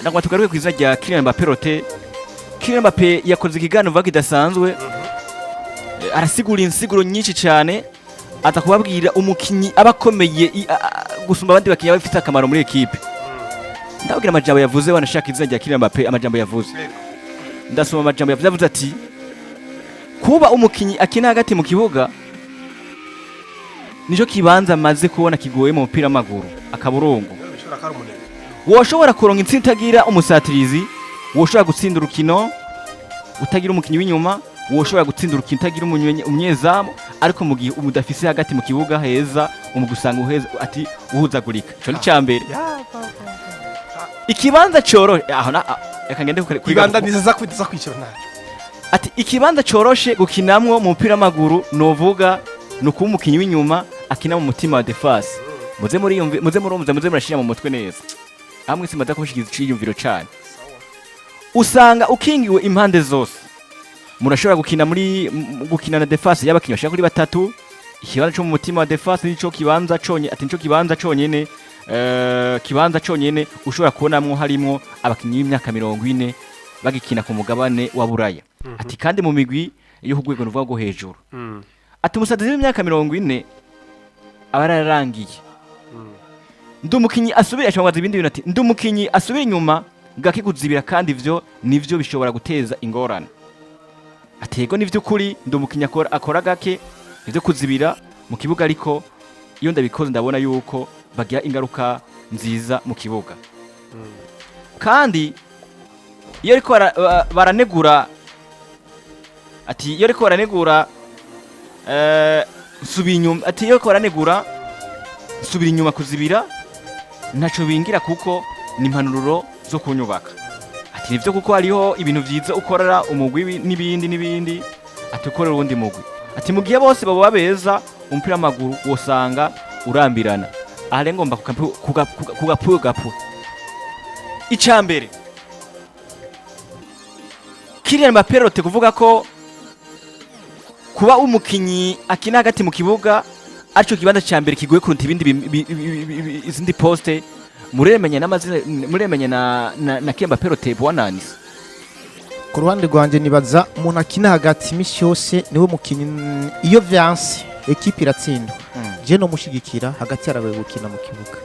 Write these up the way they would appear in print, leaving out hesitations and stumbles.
nagwa tugaruke kwizina rya Kylian Mbappe rote. Kylian Mbappe yakoze ikiganiro vuga kidasanzwe. Arasigura insiguro nyinshi cyane atakubabwira umukinyi abakomeye gusumba abandi bakinya bafite akamaro muri equipe. Ndabwira amajambo yavuze wanashaka izina rya Kylian Mbappe amajambo yavuze. Ndasoma amajambo yavuze ati kuba umukinyi akina hagati mu kibuga nijo kibanza maze kubona kigoye mu mupira w'amaguru akaburungu. Woshobora kuronka intsinzi itagira umusatirizi, woshobora gutsinda urukino utagira umukinyi w'inyuma, woshobora gutsinda urukino utagira umunyezamu, ariko mu gihe umudafise hagati mu kibuga heza umugusanga uheza ati uhuzagurika. Cyo ni cyambere. Ikibanza coroshe aho na yakangende kwibanda niza kwicira nayo. Ati ikibanza coroshe gukinamwo mu mupira w'amaguru novuga nuko umukinyi w'inyuma akina mu mutima wa defense. Muze murashira mu mutwe neza. Amwe simaza kubishikiza iciyumviro cyane. Usanga ukingiwe impande zose. Murashobora gukina na defense y'abakinyi bashaka kuri batatu. Ikibanza cyo mu mutima wa defense nico kibanza conye ati nico kibanza conyene kibanza conyene ushobora kubonamwo harimo abakinyi b'imyaka 40 bagikina ku mugabane wa Buraya. Ati kandi mu migwi yo kugwego nuvuga go hejuru. Ati umusazi w'imyaka 40 abararangiye. Ndumukinyi asubira cyangwa ibindi bintu ati ndumukinyi asubira inyuma gake kuzibira kandi ivyo nivyo bishobora guteza ingorane. Atego nivyo kuri ndumukinyi akora gake ivyo kuzibira mu kibuga ariko iyo ndabikoze ndabona yuko bagira ingaruka nziza mu kibuga. Kandi iyo ariko baranegura ati iyo ariko baranegura subira inyuma ati iyo ariko baranegura subira inyuma kuzibira ntaco bingira kuko ni impanuro zo kunyubaka. Ati nivyo kuko hariho ibintu vyiza ukorera umugwi n'ibindi ati ukorera urundi mugwi. Ati mu gihe bose babo babeza umupira w'amaguru wosanga urambirana. Ahare ngomba kugapu. Icambere Kylian Mbappe rote kuvuga ko kuba umukinyi akina hagati mu kibuga aricyo kibanza cyambere kigoye kurunta ibindi izindi poste muremenya n'amazina muremenya na Kylian Mbappe rote bwananise. Ku ruhande rwanje nibaza umuntu akina hagati imisi yose niwe mukinyi iyo vyanse equipe iratsinda. Je no mushigikira hagati yaragoye gukina mu kibuga.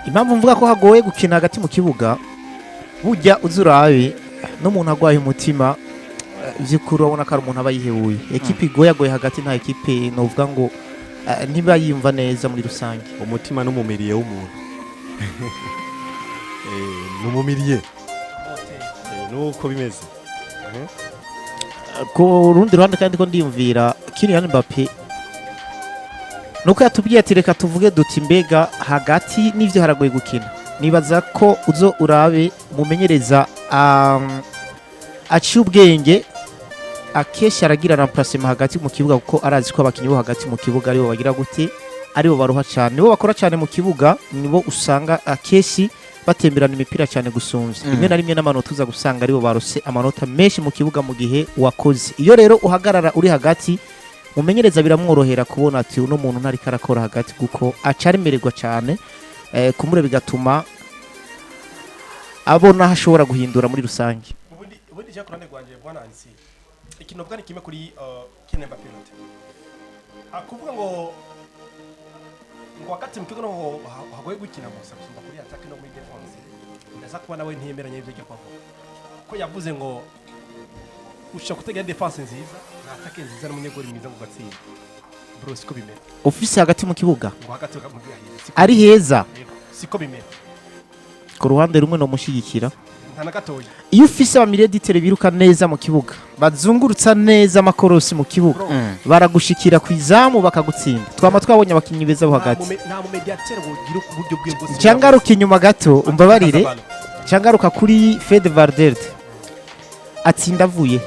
Impamvu mvuga ko hagoye gukina hagati mu kibuga burya uzurabe no muntu agwaye umutima vyikuru abona ko ari umuntu abayihebuye. Equipe igoye hagati nta equipe novuga ngo ntiba yimva neza muri rusange. Umutima n'umumiriye w'umuntu. Numumiriye. Nuko bimeze. Ko rundi ruhande kandi ko ndiyumvira Kylian Mbappe nuko yatubwiye ati reka tuvuge duti mbega hagati n'ivyo haragoye gukina. Nibaza ko uzo urabe mumenyereza aci ubwenge akesha aragira remplacement hagati mu kibuga kuko arazi ko abakinyi bo hagati mu kibuga aribo bagira gute aribo baruha cyane nibo bakora cyane mu kibuga nibo usanga akeshi batemberana imipira cyane gusumvya rimwe na rimwe n'amanota uza gusanga aribo barose amanota menshi mu kibuga mu gihe wakoze. Iyo rero uhagarara uri hagati mumenyereza biramworohera kubona ati uno muntu ntari karakora hagati kuko acaremererwa cyane kumure bigatuma abona hashobora guhindura muri rusange. Ubundi cyakorane gwanje bwana Ansi ikintu bwa kimwe kuri Kylian Mbappe akuvuga ngo wakati mkigo no hagoye gukina gusa kusumba kuri attack no muri defense ndaza kuba nawe ntiyemeranye n'ibyo cyo kwavuga ko yavuze ngo ushaka kutega defense nziza na attack nziza n'umunyegori mwiza ngo gatsinda bro siko bimera ofisi hagati mu kibuga ngo hagati mu kibuga ari heza siko bimera ku ruhande rumwe no mushigikira ntana gatoya iyo ufise abamirediteri biruka neza mu kibuga bazungurutsa neza amakorosi mu kibuga baragushikira kwizamu bakagutsinda twama twabonye abakinyi beza bo hagati nta mu mediateur wogira uburyo bwe bwose cyangaruka inyuma gato umbabarire cyangaruka kuri Fede Valverde atsinda avuye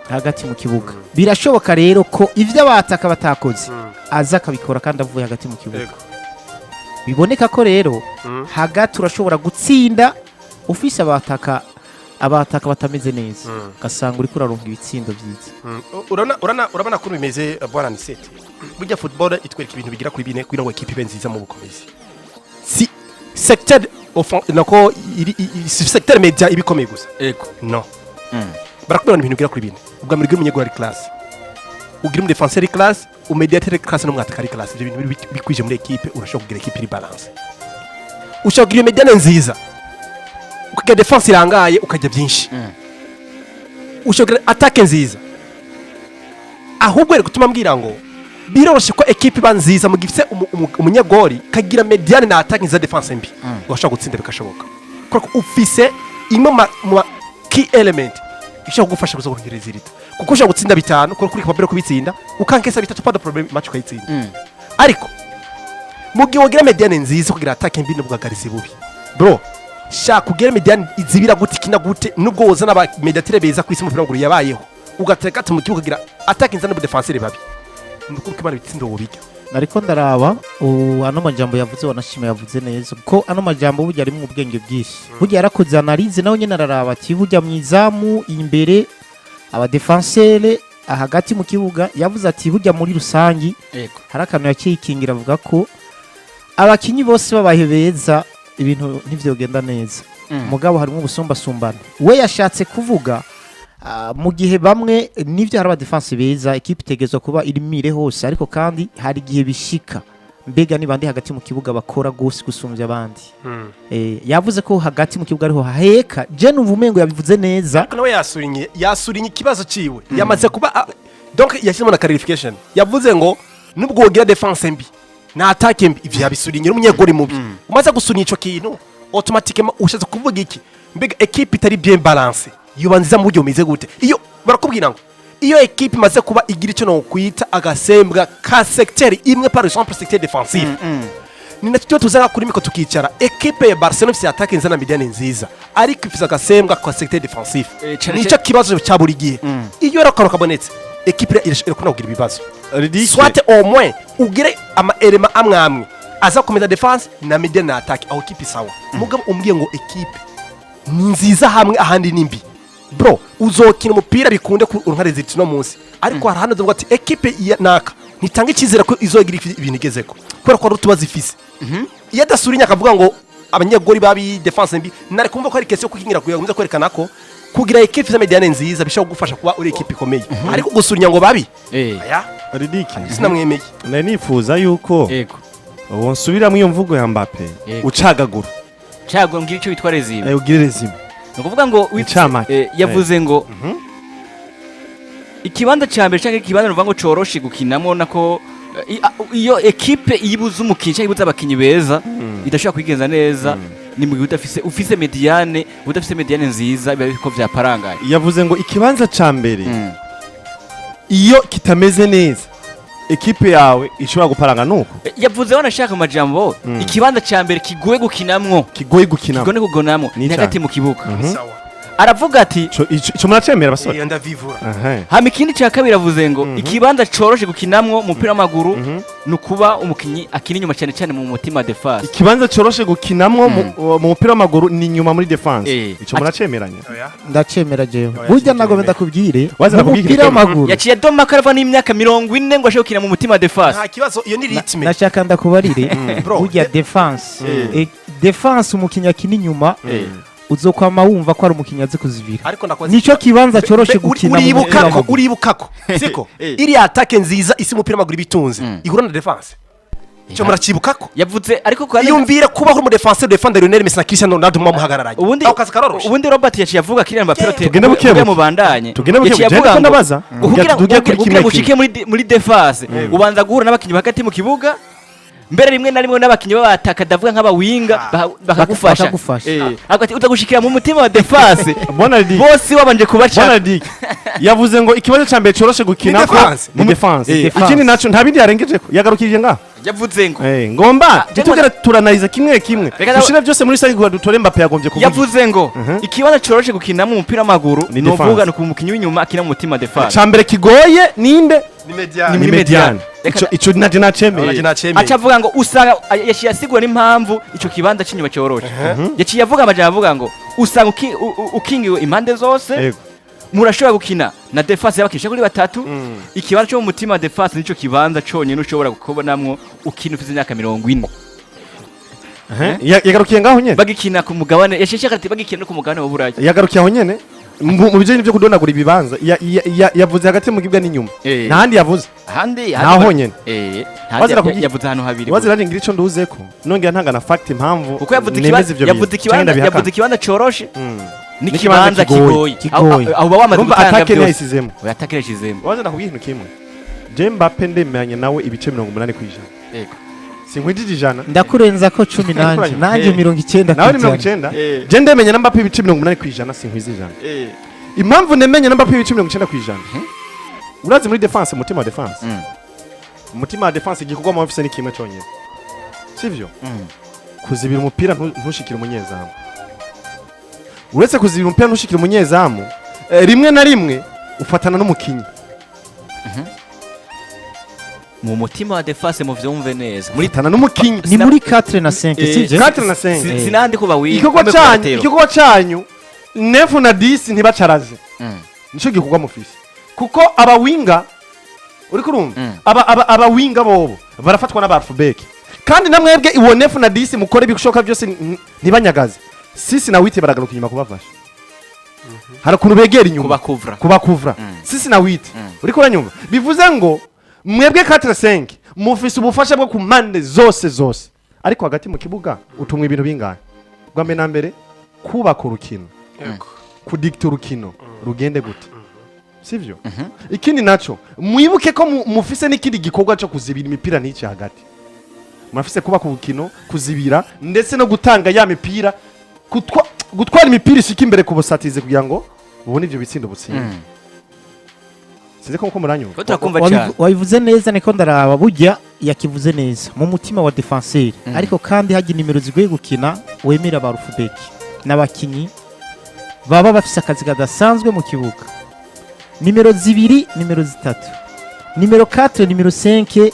hagati mu kibuga birashoboka rero ko ivyo abataka batakoze aza akabikora kandi avuye hagati mu kibuga biboneka ko rero hagati urashobora gutsinda ufise abataka abataka batameze neza gasanga uri kuraronka ibitsindo byiza urabona ko bimeze bwana Nisete burya football itwereka ibintu bigira kuri bine kugira ngo equipe ibe nziza mu bukomezi si secteur nako secteur media ibikomeye gusa ego no barakubona ibintu bigira kuri bine ubwa muri gumunyego ari class ugira mu defenseur class u mediateur class no mwataka ari class ibyo bintu bikwije muri equipe urashobora kugira equipe iri balance ushobora kugira mediane nziza ukagira defense irangaye ukajya byinshi ushobora attaque nziza ahubwo rero gutuma mbwira ngo biroroshe ko equipe iba nziza mu gifise umunyegori kagira mediane na attaque nziza defense mbi urashobora gutsinda bikashoboka kuko ufise imwe mu key element ishobora kugufasha kuzokongereza irita kuko ushobora gutsinda bitanu kuko kuri kapabere kubitsinda ukankesa bitatu pas de problème match ukayitsinda ariko mu gihe wagira mediane nziza kugira attaque mbi n'ubwagarizi bubi bro shaka kugira mediane izibira gute kina gute nubwo wozana aba mediatere beza kwisi mu piranguru yabayeho ugateka ati mu kibuga kugira attaque nziza n'ubu defenseur babi nuko kimana bitsindo bubijya nariko ndaraba ano majambo yavuze wanashima yavuze neza ko ano majambo burya ari mu bwenge bwinshi burya yarakoze analyse nawe nyene araraba ati burya mwizamu imbere aba defenseur hagati mu kibuga yavuze ati burya muri rusangi hari akantu yakikingira avuga ko abakinyi bose babaye beza ibintu ntivyogenda neza mugabo harimo ubusumbasumbane we yashatse kuvuga mu gihe bamwe nivyo hari aba defense beza equipe tegezwa kuba irimire hose ariko kandi hari gihe bishika mbega ni bandi hagati mu kibuga bakora gose gusumvya abandi yavuze ko hagati mu kibuga ariho haheka je numva umengo yabivuze neza ariko nawe yasurinye ikibazo ciwe yamaze kuba donc yashizemo na clarification yavuze ngo nubwo wogira defense mbi na attaque mbi ivyo yabisurinye umunyegori mubi umaze gusurinye ico kintu automatiquement ushaze kuvuga iki mbega equipe itari bien balance yubanziza mu buryo umeze gute iyo barakubwira ngo iyo equipe imaze kuba igira ico no kwita agasembwa ka secteur imwe par exemple secteur défensif ni natyo tuzanga kuri miko tukicara equipe ya Barcelona ifite attaque nziza na mediane nziza ariko ifite agasembwa ka secteur défensif nico kibazo cya buri gihe iyo rakaro kabonetse equipe irakunda kugira ibibazo soit au moins ugire ama element amwe aza komeza defense na mediane na attaque aho equipe sawa mugabo umbwiye ngo equipe ni nziza hamwe ahandi nimbi bro uzokina umupira bikunde ku uruhare ziti no munsi ariko hari hano ngo ati equipe naka nitanga ikizera ko izogira ibintu igezeko kubera ko rutubaza ifise iyo adasurinya akavuga ngo abanyegori babi defense mbi nari kumva ko ari kese yo kukingira kuyagumiza kwerekana ko kugira equipe za mediane nziza bishobora kugufasha kuba uri equipe ikomeye ariko gusurinya ngo babi aya Ridiki sinamwemeye nari nifuza yuko yego uwo nsubira mu iyo mvugo ya Mbappe ucagagura ngira icyo bitwa rezime ugire rezime nukuvuga ngo yavuze ngo ikibanza cyambere cyangwa ikibanza ruvango coroshe gukinamo nako iyo equipe ibuza umukinyi cyangwa ibuza abakinyi beza idashobora kwigenza neza ni mu gihe ufise mediane udafise mediane nziza biba biko vyaparangaye yavuze ngo ikibanza cyambere iyo kitameze neza equipe yawe ishobora guparanga nuko yavuze wanashaka amajambo ikibanza cyambere kigoye gukinamwo kigone kugonamwo ni hagati mu kibuga aravuga ati ico muracemera basore iyo ndavivura hama ikindi cya kabiri avuze ngo ikibanza coroshe gukinamwo umupira w'amaguru nukuba umukinyi akina inyuma cyane cyane mu mutima defense ikibanza coroshe gukinamwo mu mupira w'amaguru ni inyuma muri defense ico muracemeranya ndacemera jewe burya nagomba ndakubwire umupira w'amaguru yaciye doma karava n'imyaka 40 ngo ashe gukina mu mutima defense nta kibazo iyo ni ritme nashaka ndakubarire burya defense umukinyi akina inyuma uzokwama wumva ko ari umukinyi azi kuzivira nico kibanza coroshe gukina uribukako siko iri attaque nziza isi mupira maguru bitunze ihura na defense cyo muracibukako yavuze ariko ko yumvira kuba uri mu defense defender Lionel Messi na Cristiano Ronaldo mu muhagararanye aho kazi karoroshe ubundi Robert yaciye avuga Kylian Mbappe tugende mu bandanye yaciye avuga ndabaza kugira gushike muri defense ubanza guhura n'abakinyi bakati mu kibuga mbere rimwe na rimwe n'abakinyi babataka davuga nk'abawinga bakagufasha agati utagushikira mu mutima wa defense bose wabanje kubaca yavuze ngo ikibazo cyambere coroshe gukina mu defense ikindi naco nta bindi yarengeje ko yagarukije nga yavuze ngo ngomba tutugera turanaliza kimwe dushire byose muri sagi gwa dutore Mbappe yagombye kuvuga yavuze ngo ikibazo coroshe gukina mu mupira w'amaguru novuga no kumukinyi w'inyuma akina mu mutima defense cyambere kigoye ninde ni mediane ico naje nacemeye acavuga ngo usanga yaciye asigura n'impamvu ico kibanza c'inyuma cyoroshe yaciye avuga amajambo avuga ngo usanga ukingiwe impande zose Yego. murashobora gukina na defense y'abakisha kuri batatu ikibanza cyo mu mutima wa defense nico kibanza cyonyine ushobora gukubonamwo ukina ufite imyaka 40 yagarukiye ngaho nyene bagikina ku mugabane yasheshe kati bagikina no ku mugabane wa Burayi yagarukiye aho nyene mu bijanye byo kudonagura ibibanza yavuze hagati mu gibwa n'inyuma ntahandi yavuze ahandi naho nyene yavuze ahantu habiri wazira ngira ico nduzeko nongera ntanga na fact impamvu kuko yavuze ikibanza coroshe n'ikibanza kigoye aho bawamaze gutanga byose atake yashizemo wazira kubwira ikintu kimwe Mbappe ndemeranye nawe ibice 80%. Yego sinkwinjije ijana ndakurenza ko 18 nanje 90 nawe ni 90 je ndemenya na Mbappe ibice 80% sinkwize ijana impamvu nemenya na Mbappe ibice 90% urazi muri defense umutima wa defense umutima wa defense igikorwa mu office ni kimwe cyonyine sivyo kuzibira umupira ntushikira umunyezamu uretse kuzibira umupira ntushikira umunyezamu rimwe na rimwe ufatana n'umukinyi mu mutima wa defense mu vyumve neza muri tana n'umukinyi ni muri 4 na 5 sivyo 4 na 5 sinandi ko bawi igikorwa cyanyu 9 na 10 ntibacaraze nico gikorwa mufisi kuko abawinga uri kurumva abawinga bobo barafatwa n'abarfubeki kandi namwebwe iwo 9 na 10 mukore bikoshoka byose ntibanyagaze sisi na wite baragaruka inyuma kubafasha harakuntu begera inyuma kubakuvra sisi na wite uri kuranyumva bivuze ngo mwebwe 4-5 mufise ubufasha bwo kumande zose ariko hagati mu kibuga utumwa ibintu bingahe rwambe na mbere kubaka urukino kudikta urukino rugende gute sivyo ikindi naco mwibuke ko mufise n'ikindi gikorwa cyo kuzibira imipira n'iki hagati mufise kubaka urukino kuzibira ndetse no gutanga ya mipira gutwara imipira ishika imbere ku busatize kugira ngo ubone ivyo bitsindo butsinda Sizeko muranyumva wabivuze neza niko ndaraba burya yakivuze neza mu mutima wa defenseur ariko kandi hagira nimero zigoye gukina wemera barufubeki n'abakinyi baba bafise akazi kadasanzwe mu kibuga nimero 2 nimero 3 nimero 4 nimero 5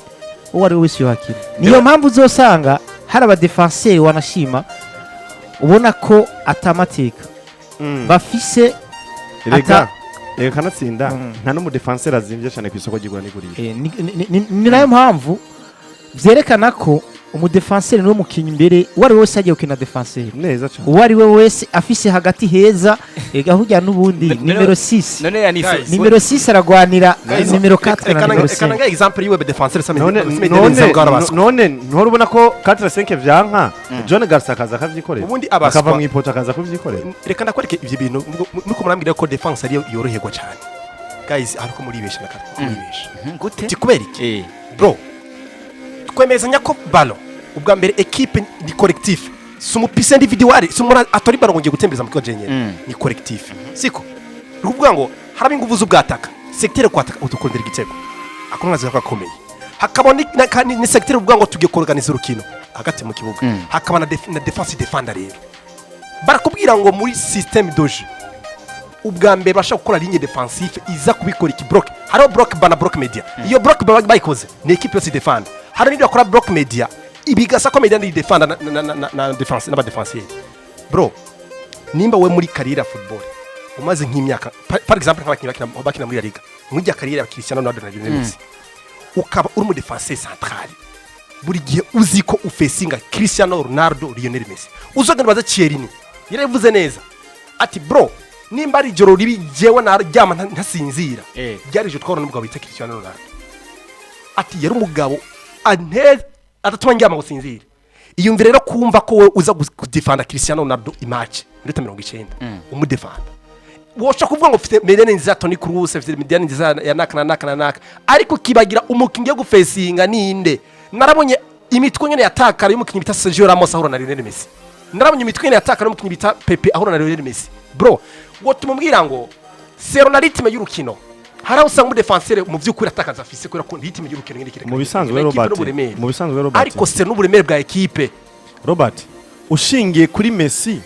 uwari wese yohakira niyo mpamvu uzosanga hari aba defenseur wanashima ubona ko atamateka bafise Eka kanatsinda nta no mu defenseur azimvye cyane ku isoko gigura n'igurira ni nayo mpamvu vyerekana ko umudefenseur niwe mukinyi imbere wari wese agiye gukina defenseur neza cyane wari we wese afise hagati heza gahujya n'ubundi nimero 6 none ya niso nimero 6 aragwanira nimero 4 na nimero 5 ekana example yiwe defenseur sami none ntorubona ko 4-5 vyanka John Garcia kaza kavyikorera ubundi akava mu ipoto akaza kuvyikorera reka ndakwereke ivyo bintu nuko murambira ko defense ari yoroherwa cyane guys ariko muri besha nakati kuribesha gute tikubera iki bro twemezanya ko ballon ubwa mbere equipe ni collectif sumupise individual sumura atori ballon ngiye gutembeza mu kigo jenyene ni collectif siko ruvuga ngo haraba inguvu z'ubwataka secteur kwataka utukondera igitego akonaza ko akomeye hakabona ni secteur uvuga ngo tugiye organize urukino hagati mu kibuga hakabana na defense defender rero barakubwira ngo muri système de jeu ubwa mbere bashaka gukora ligne defensive iza kubikora iki block haro block bana block media iyo block bayikoze ni equipe yose defend haro nibyo akora block media ibigasa ko media ni defend na defense n'aba defensier bro nimba we muri career football umaze nk'imyaka par exemple nk'abakinyi bakina muri liga muri career ya Cristiano Ronaldo na Lionel Messi ukaba uri mu defensier central buri gihe uziko ufesinga Cristiano Ronaldo Lionel Messi uzogenda baza Thierry yaravuze neza ati bro nimba ari joro ribi jewe naryama ntasinzira byari je twara n'umugabo bita Cristiano Ronaldo ati yari umugabo atatuma njyama gusinzira iyumvire rero kumva ko we uza kudefenda Cristiano Ronaldo imatch ndeta 90 umudefenda wosha kuvuga ngo ufite medene nziza Toni Kroos ufite medene nziza ya naka ariko kibagira umukingi yo gufesinga ninde narabonye imitwe nyene yatakara y'umukinyi bita Sergio Ramos ahura na Lionel Messi narabonye imitwe nyene yatakara y'umukinyi bita Pepe ahura na Lionel Messi bro ngo tumubwira ngo sero na ritme y'urukino haraho usanga mu defenseur mu vyukuri atakaza afise kubera ko ritme y'urukino ngene kireka mu bisanzwe Robert ariko sero n'uburemere bwa equipe Robert ushingiye kuri Messi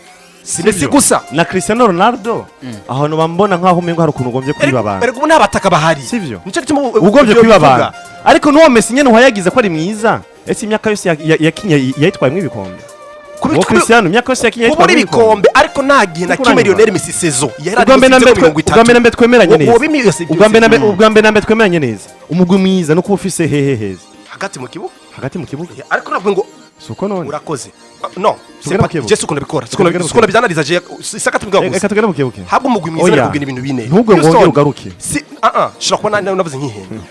Messi gusa na Cristiano Ronaldo aho no bambona nkaho umengo hari ukuntu ugombye kwiba abantu erego n'abataka bahari sivyo nico gituma ugombye kwiba abantu ariko nuwo Messi nyene uhayagize ko ari mwiza ese imyaka yose yakinye yayitwaye mu ibikombe Wo Cristiano myaka yose yakinye kubura ibikombe ariko nta gihe na kimwe Lionel Messi saison ugambye nambe twemeranye neza ugambye nambe twemeranye neza umugwi mwiza no kuba ufise hehe heza hagati mu kibuga ariko navuga ngo suko none urakoze no Jesu kuna bikora sukuna bizanariza je isaka tubwa gusa tugera mu kibuga habwo umugwi mwiza no kugira ibintu bine ntugwe ngo ugaruke si shira kuba navuze nk'ihene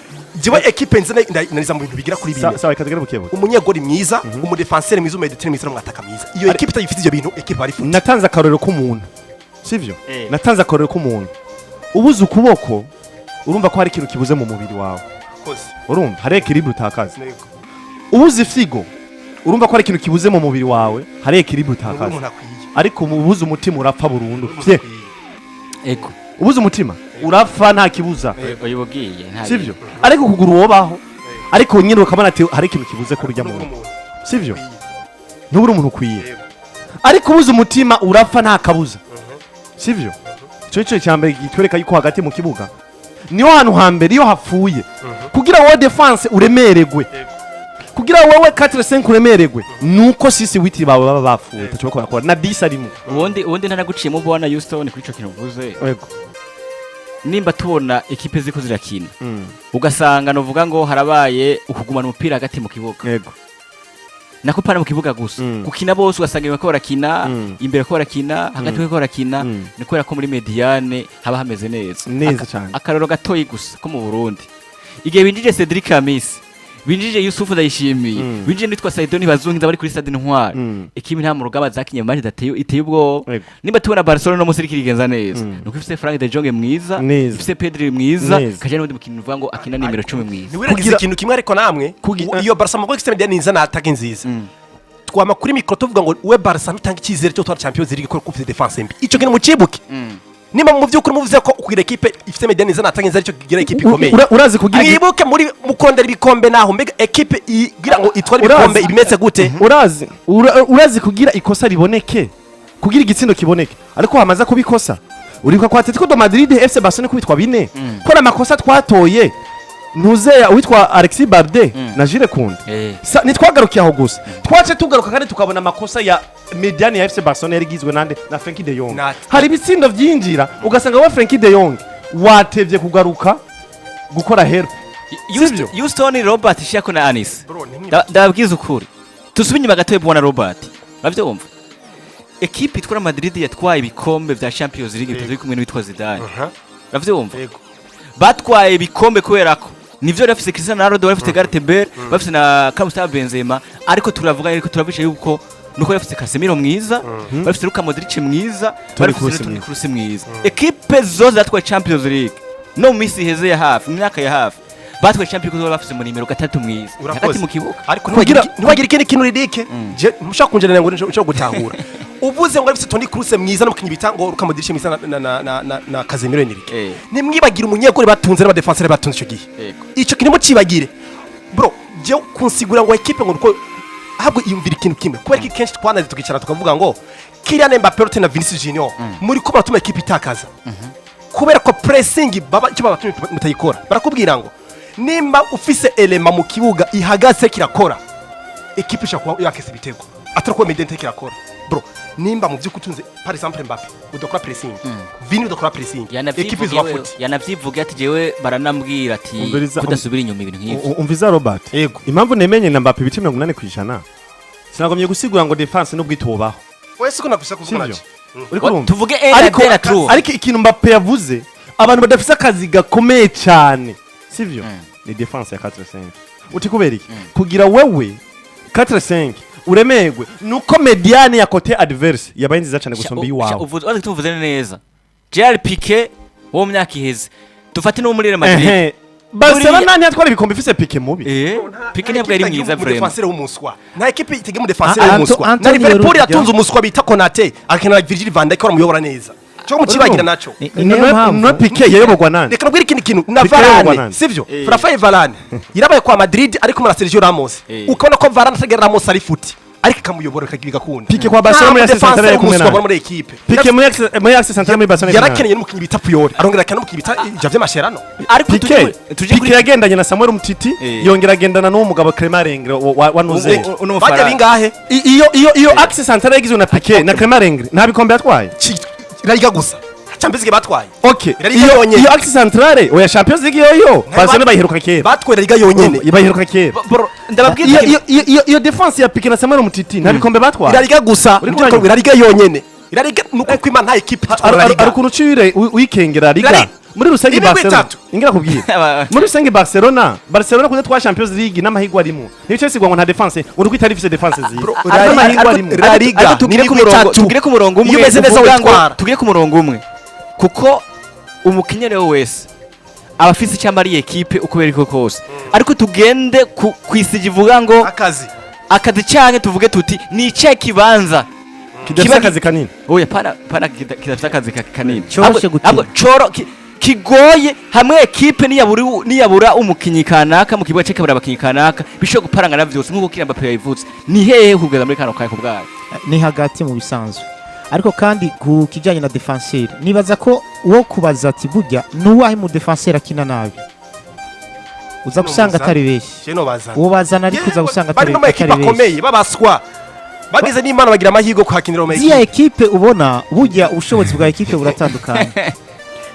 jiwe equipe nzina nariza mu bintu bigira kuri bine sawa ikatugera mu kibuga umunyegori mwiza umudefenseur mwiza umedeteri mwiza mwataka mwiza iyo equipe itayifite ibyo bintu equipe ari futi natanze akarorero k'umuntu sivyo natanze akarorero k'umuntu ubuze ukuboko urumva ko hari ikintu kibuze mu mubiri wawe urumva hari equilibre utakaza ubuze figo urumva ko hari ikintu kibuze mu mubiri wawe hari equilibre utakaza ariko ubuze umutima urapfa burundu ego ubuze umutima urapfa nta kibuza uyibugiye sivyo ariko kugura uwobaho ariko nyine ukamana ati hari ikintu kibuze kurya mu sivyo ntubure umuntu ukwiye ariko ubuze umutima urapfa nta kabuza sivyo cyo cyambere gitwereka yuko hagati mu kibuga niho hantu hambere iyo hapfuye kugira wowe defense uremeregwe kugira wowe 4-5 uremeregwe nuko sisi witi bawe baba bapfuye tacyo bakora na 10 arimo ubundi ntanaguciyemo bwana Houston kuri ico kintu uvuze yego nimba tubona ekipe ziko zirakina ugasanga novuga ngo harabaye ukugumana umupira hagati mu kibuga yego nako pana mu kibuga gusa gukina bose ugasanga bako barakina imbere ko barakina hagati ko barakina ni kubera ko muri mediane haba hameze neza cyane akaroro gatoyi gusa ko mu Burundi igihe binjije Cedric Amis binjije Yusufu Ndayishimiye binjije nitwa Saidoni Bazungiza bari kuri Stade Ntwari ekibi nta mu rugaba zakinye manje dateye iteye ubwo nimba tubona Barcelona no musiri kirigenza neza nuko ifise Frank de Jong mwiza ifise Pedri mwiza kaje n'undi mukino uvuga ngo akina nimero 10 mwiza niwiragize ikintu kimwe ariko namwe iyo Barca mugwe system ya ninza na attaque nziza twama kuri micro tuvuga ngo we Barca ntanga ikizere cyo twara Champions League ko kufite defense mbi ico kintu mucibuke nimba mu vyukuri muvuze ko kugira equipe ifite mediane nza natanga nza cyo kigira equipe ikomeye urazi kugira mwibuke muri mukondera ibikombe naho mbega equipe igira ngo itware ibikombe ibimeze gute urazi kugira ikosa riboneke kugira igitsindo kiboneke ariko hamaza kubikosa uribuka kwa Atletico de Madrid FC Barcelona kubitwa bine ko na makosa twatoye ntuzeya witwa Alexis Barde na Jules Koundé nitwagarukiye aho gusa twace tugaruka kandi tukabona amakosa ya mediane ya FC Barcelona yarigizwe nande na Frenkie de Jong hari ibitsindo byinjira ugasanga wa Frenkie de Jong watevye kugaruka gukora help Houston Robert Shako na Anis ndabwiza ukuri tusubinye bagatoye bwana Robert bavyumva equipe itwara Madrid yatwaye ibikombe vya Champions League bitari kumwe n'witwa Zidane bavyumva batwaye ibikombe kubera ko nivyo rafise Cristiano Ronaldo bafite Gareth Bale bafite na Karim Benzema ariko turavuga yuko nuko bafite Casemiro mwiza bafite Luka Modric mwiza bafite Toni Kroos mwiza equipe zose zatwaye Champions League no misi heze ya hafi imyaka ya hafi batwaye Champions League bafite mu nimero 3 mwiza hagati mu kibuga ariko ntiwagira ikindi kintu ridike je mushaka kunjana ngo nco gutahura uvuze ngo bafite Toni Kroos mwiza no mukinyi bitango Luka Modric mwiza na Casemiro Enrique nimwibagira umunyegori batunze n'aba defenseur batunze ico gihe ico kintu mucibagire bro je kunsigura ngo equipe ngo uko ahubwo iyumvira ikintu kimwe kubera ko kenshi twanaze tukicara tukavuga ngo Kylian Mbappe na Vinicius Junior muri ko baratuma equipe itakaza kubera ko pressing baba cyo batumye mutayikora barakubwira ngo nimba ufise elema mu kibuga ihagaze kirakora equipe ishakwa yakese bitego atarako medente kirakora bro nimba mu byukutunze par exemple Mbappe udakora pressing Vini udakora pressing equipe izwafuti yanavyivuga ati jewe baranambwira ati kudasubira inyuma ibintu nk'ivyo umviza Robert impamvu nemenye na Mbappe ibice 80% sinagomye gusigura ngo defense no bwitobaho wese ko nakushaka kuvuga tuvuge ariko ikintu Mbappe yavuze abantu badafise akazi gakomeye cyane sivyo ni defense ya 4-5 uti kubera iki kugira wewe 4-5 uremegwe nuko mediane ya kote adverse yabaye nziza cyane gusomba iwawe uvuze tuvuze neza Gerard Piqué wo mu myaka iheze dufate no muri Real Madrid Barcelona ntiyatwara ibikombe ifise Piqué mubi Piqué ntabwo ari mwiza vraiment defenseur w'umuswa nta equipe itege mu defenseur w'umuswa na Liverpool yatunze umuswa bita Konate akena Virgil van Dijk muyobora neza cyo mukibagira naco no Piqué yayobogwa nande reka nabwira ikintu na Varane sivyo Rafael Varane yirabaye kwa Madrid ariko muri Sergio Ramos ukabona ko Varane atagera Ramos ari futi ariko ikamuyobora bigakunda Pique kwa Barcelona muri Axe Centrale yari kumwe nawe muri equipe Pique muri Axe Centrale muri Barcelona yarakeneye n'umukinnyi bita Puyol arongera akana n'umukinnyi bita Javier Mascherano ariko Pique yagendanye na Samuel Umtiti yongera agendana n'uwo mugabo Clement Rengre wa Nuze bajya bingahe iyo Axe Centrale yagizwe na Pique na Clement Rengre nta bikombe yatwaye irariga gusa Champions League batwaye okay iyo Axe Centrale oya Champions League yo Barcelona bayiheruka kera batwaye liga yonyene bayiheruka kera ndababwira iyo defense ya Pique na Samuel Umtiti nta bikombe batwaye irariga gusa irariga yonyene irariga nuko kwima nta equipe ari kuntu cire wikengera liga muri rusange Barcelona ingira kubwira muri rusange Barcelona kuza twa Champions League n'amahigwa arimo nico sigwa ngo nta defense uri kwitari fise defense ziyo amahigwa arimo irariga tugire ku murongo umwe umeze neza witwara tugire ku murongo umwe kuko umukinnyi rero wese aba afise icyamba ari equipe uko beri kose ariko tugende kwisigi ivuga ngo akazi cyane tuvuge tuti ni icyo kibanza kidafite akazi kanini oya pana kidafite akazi kanini Coroshe gutsinda. kigoye hamwe equipe niyabura umukinnyi kanaka mu kibuga cy'ekabura abakinnyi kanaka bisho guparangana byose nk'uko Kylian Mbappe Yavuze ni hehe kugeza muri kano kaye kubwayo ni hagati mu bisanzwe ariko kandi ku kijyanye na defenseur nibaza ko wo kubaza ati burya nuwahe mu defenseur akina nabi uza gusanga atari beshi uwo bazana ariko uza gusanga atari beshi akomeye babaswa bagize n'Imana bagira amahigo kuhakinira mu equipe equipe ubona burya ubushobozi bwa equipe buratandukanye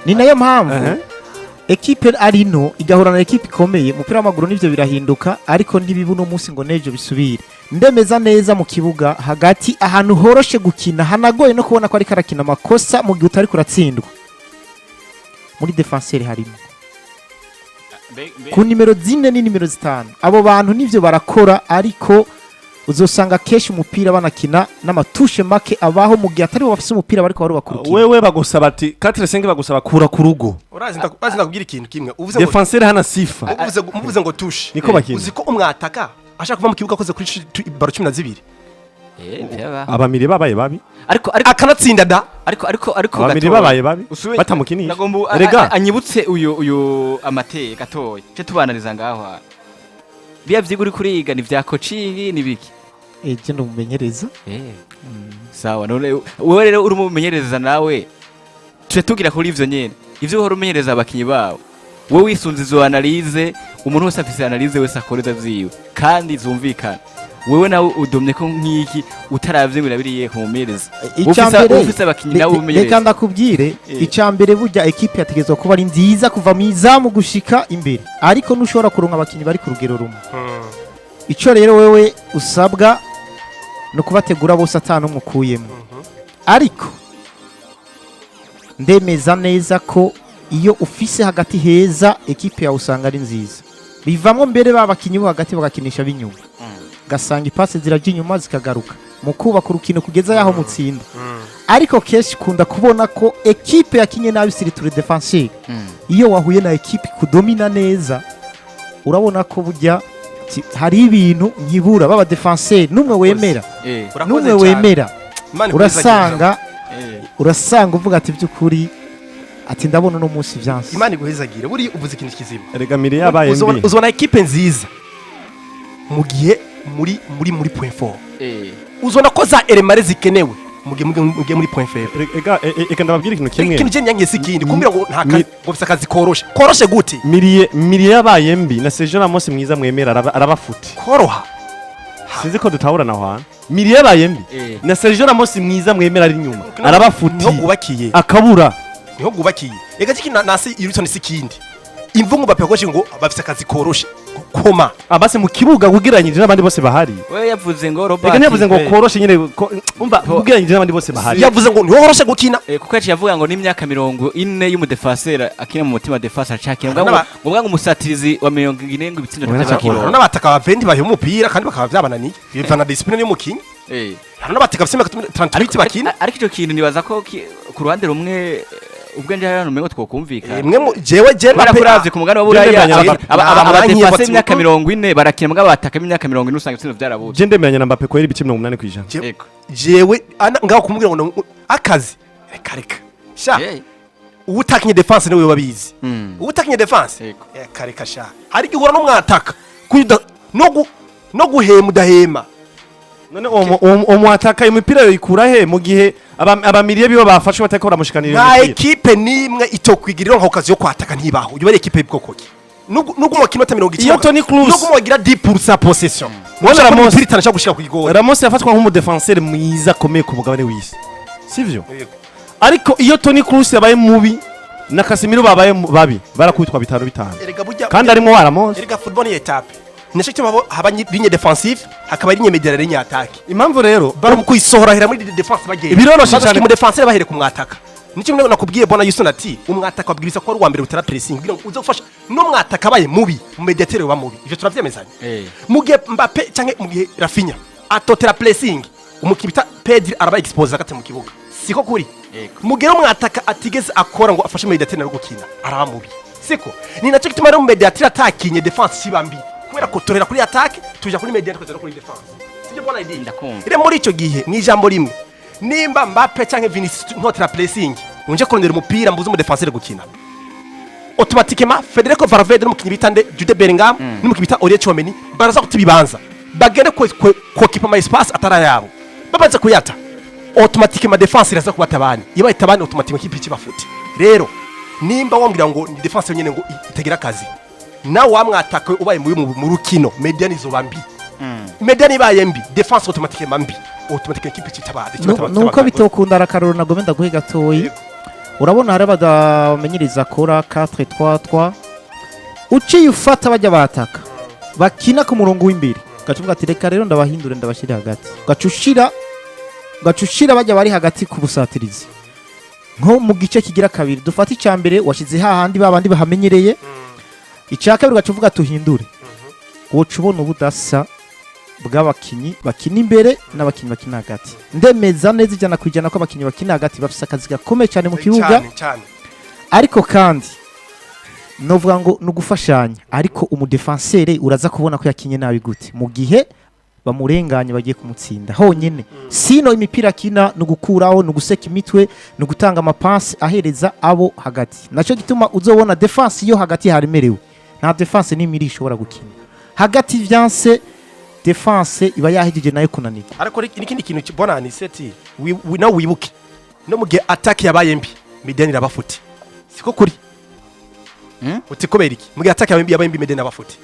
ni nayo mpamvu equipe arino igahura na equipe ikomeye umupira w'amaguru nivyo birahinduka ariko ntibibu no munsi ngo nejo bisubire ndemeza neza mu kibuga hagati ahantu horoshe gukina hanagoye no kubona ko ari karakina amakosa mu gihe utari kuratsindwa muri defenseur harimo ku nimero 4 ni nimero 5 abo bantu nivyo barakora ariko uzosanga keshi umupira banakina n'amatushe make abaho mu gihe atari bafise umupira bariko bari bakurukira wewe bagusaba ati 4-5 bagusaba kura ku rugo urazi ndakubwira ikintu kimwe uvuze ngo defenseur hana sifa uvuze ngo tushe niko bakina uzi ko umwataka ashaka kuva mu kibuga akoze kuri baro 12 abamiri babaye babi ariko akanatsinda da ariko abamiri babaye babi batamukinisha rega anyibutse uyu amateye gatoya cyo tubananiza ngaho biya vyiguri kuriga ni vya coaching ni biki je ndo mumenyereza sawa none wewe rero uri mumenyereza nawe tuje tugira kuri ivyo nyene ivyo uhora umenyereza abakinyi bawo wowe wisunze izo analyse umuntu wese afise analyse wese akoreza vyiwe kandi zumvikana wewe nawe udomye ko nk'iki utaravye ngo birabiriye kumumereza ufise abakinyi nawe umenyereza reka ndakubwire icambere burya equipe yategezwe kuba ari nziza kuva mu izamu gushika imbere ariko nushobora kuronka abakinyi bari ku rugero rumwe ico rero wewe usabwa no kubategura bose atano mukuyemo ariko ndemeza neza ko iyo ufise hagati heza equipe yawe usanga ari nziza bivamwe mbere babakinyi bo hagati bagakinisha binyuma gasanga ipase ziraje inyuma zikagaruka mu kubaka urukino kugeza yaho mutsinda ariko keshi kunda kubona ko equipe yakinye nabi siriture defensive iyo wahuye na equipe kudomina neza urabona ko burya hari ibintu nkibura baba defenseur numwe wemera urasanga uvuga ati byukuri ati ndabona no munsi vyanse Imana iguhezagire buri uvuze ikintu kizima erega miri yabaye mbi uzona equipe nziza mu gihe muri point fort uzona ko za elemare zikenewe mugiye muri point faible ega ndababwira ikintu kimwe ikintu nyange sikindi kumbira ngo ngo bisa akazi koroshe gute miriye yabaye mbi na Sergio Ramos mwiza mwemera arabafuti koroha sinzi ko dutahura naho hano miriye yabaye mbi na Sergio Ramos mwiza mwemera ari nyuma arabafuti niho gubakiye akabura niho gubakiye ega kiki nasi Yurison sikindi imvungu bapekoje ngo bafise akazi koroshe koma abase mu kibuga kugiranyije n'abandi bose bahari we yavuze ngo Robert ega yavuze ngo koroshe nyine umva kugiranyije n'abandi bose bahari yavuze ngo niho horoshe gukina kuko yaciye avuga ngo n'imyaka 40 y'umudefenseur akina mu mutima defense acakira ngo umusatirizi wa 40 ngo ibitsindo by'abakino n'abataka ba 20 bahiye umupira kandi bakaba byabananiye bivana discipline y'umukinyi hari n'abataka bafise 38 bakina ariko icyo kintu nibaza ko ku ruhande rumwe ubwenge hano mengo twokumvikana imwe jewe barakuravye ku mugano wa buraya abadefense imyaka 40 barakina mbwa bataka imyaka 40 usanga ibitsindo byarabuze je ndemeranya na Mbappe ko yari ibice 80 kwijana jewe ngaho kumubwira ngo akazi reka sha ubutakinye defense niwe babizi ubutakinye defense reka sha hari gihura no mwataka no guhema udahema none umwataka imipira yoyikura he mu gihe abamiriye bibo bafashe batako baramushikanira nta imipira ekipe nimwe itokwigirira nka okazi yo kwataka ntibaho uyu bari ekipe y'ubwoko ki nubwo mu kinota 90 iyo Toni Kroos nubwo wagira 10% possession Wala wala Ramos- Ramos itana gushika ku igoro Ramos yafatwa nk'umudefenseur mwiza akomeye ku mugabane w'isi sivyo ariko iyo Toni Kroos yabaye mubi na Casemiro babaye babi barakubitwa bitaro bitanu erega burya kandi arimo wa Ramos erega football ni etape nicyo kituma haba ligne defensive hakaba ligne mediane ligne attaque impamvu rero bari kuyisohora hera muri defense bagenda Biroroshe cyane. mu defense bahere ku mwataka nicyo mwe nakubwiye bona Yusuna ati umwataka wabwiriza ko ari uwa mbere utara pressing kugira ngo uze gufasha no mwataka baye mubi mu mediatere wa mubi ivyo turavyemezanye mu gihe Mbappe canke mu gihe Rafinha atotera pressing umukibita Pedri araba expose hagati mu kibuga siko kuri mu gihe umwataka atigeze akora ngo afashe mediatere no gukina araba mubi siko ni nacyo kituma rero mu mediatere atakinye defense kibambi kubera ko torera kuri attaque tuja kuri mediatere kugeza kuri defense sibyo bona idea Ndakumva. ire muri ico gihe ni ijambo rimwe nimba Mbappe canke Vinicius ntotera pressing unje kurondera umupira mbuze mu defenseur gukina automatiquement Federico Valverde n'umukinyi bitande Jude Bellingham n'umukinyi bita Aurier Tchouameni baraza kutibibanza bagere ko kipa ma espace atara yabo babanza kuyata automatiquement defense iraza kubatabani iba itabani automatiquement kipi kibafute rero nimba wambwira ngo ni defense nyene ngo itagira kazi na wamwataka ubaye mu rukino mediani zo bambi mediani baye mbi defense automatiquement mbi automatique kipi kitabade nuko bitokunda arakaroro nagome ndaguhe gatoyi urabona hari abamenyereza akora 4-3-3 uciye ufata bajya bataka bakina ku murongo w'imbere gacuvuga ati reka rero ndabahindure ndabashira hagati gacushira bajya bari hagati ku busatirizi nko mu gice kigira kabiri dufata icyambere washize hahandi babandi bahamenyereye icya kabiri gacuvuga tuhindure wocu ubona ubudasa bw'abakinyi bakina imbere n'abakinyi bakina hagati ndemeza neza ijana ku ijana ko abakinyi bakina hagati bafite akazi gakomeye cyane mu kibuga ariko kandi novuga ngo ni ugufashanya ariko umudefensere uraza kubona ko yakinye nabi gute mu gihe bamurenganye bagiye kumutsinda honyine sino imipira kina no gukuraho no guseka imitwe no gutanga amapansi ahereza abo hagati naco gituma uzobona defense yo hagati haremerewe nta defense n'imiri ishobora gukina hagati vyanse defense iba yahijije nayo kunanirwa ariko nikindi kintu kibona ni seti we know wibuke no mu gihe attack yabaye mbi Medeni rabafuti siko kuri uti kubera iki mu gihe attack yabaye mbi Medeni rabafuti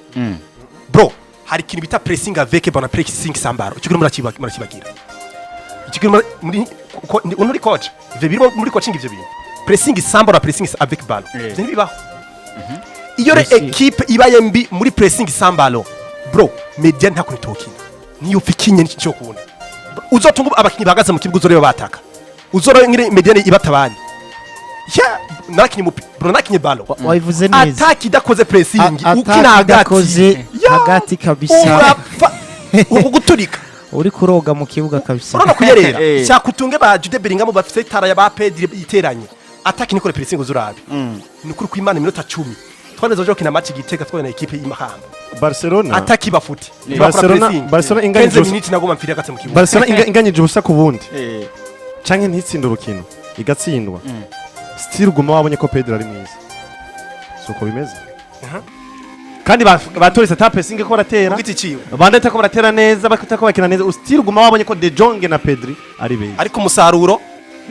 bro hari ikintu bita pressing avec bona pressing sambaro ikigura murakibagira ikigura muri coach biro muri coaching ivyo bintu pressing sambaro na pressing avec ballon zini bibaho iyo re equipe ibaye mbi muri pressing sambaro bro Medeni nta kunitokina niyo ufikinye n'icyo kubona uzotunga abakinyi bahagaze mu kibuga uzoreba bataka uzoro ngire Medeni ibatabani ya nakinye mu bro nakinye ballon wayivuze neza attack idakoze pressing ukina hagati kabisa uguturika uri kuroga mu kibuga kabisa urona kuyerera cyakutunge ba Jude Bellingham bafite tara ya ba Pedri iteranye attack nikore pressing uzurabe ni kuri kwimana iminota 10 twaneze jo kina match giteka twona equipe y'imahanga Barcelona attack ibafuti Barcelona inganyije minutes nagoma mfira gatse mu kibuga Barcelona inganyije ubusa ku bundi canke ntitsinda urukino igatsindwa still guma wabonye ko Pedro ari mwiza suko bimeze kandi batorese ta pressing ko baratera ugiti ciwe bandeta ko baratera neza bakitako bakina neza still guma wabonye ko De Jong na Pedri ari beza ariko umusaruro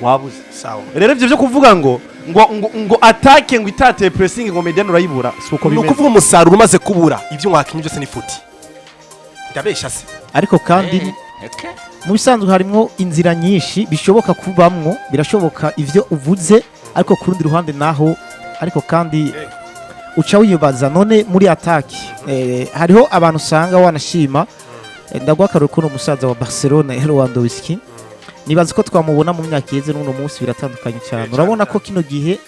wabuze sawa rero ivyo byo kuvuga ngo attaque ngo itate pressing ngo Medeni urayibura suko bimeze nukuvuga umusaruro umaze kubura ivyo mwakinye byose ni futi ndabesha se ariko kandi mu bisanzwe harimo inzira nyinshi bishoboka kubamwo birashoboka ivyo uvuze ariko ku rundi ruhande naho ariko kandi uca wibaza none muri attack hariho abantu usanga wanashima ndagwakaruye ko umusaza wa Barcelona Lewandowski nibaza ko twamubona mu myaka yeze n'uno munsi biratandukanye cyane urabona ko kino gihe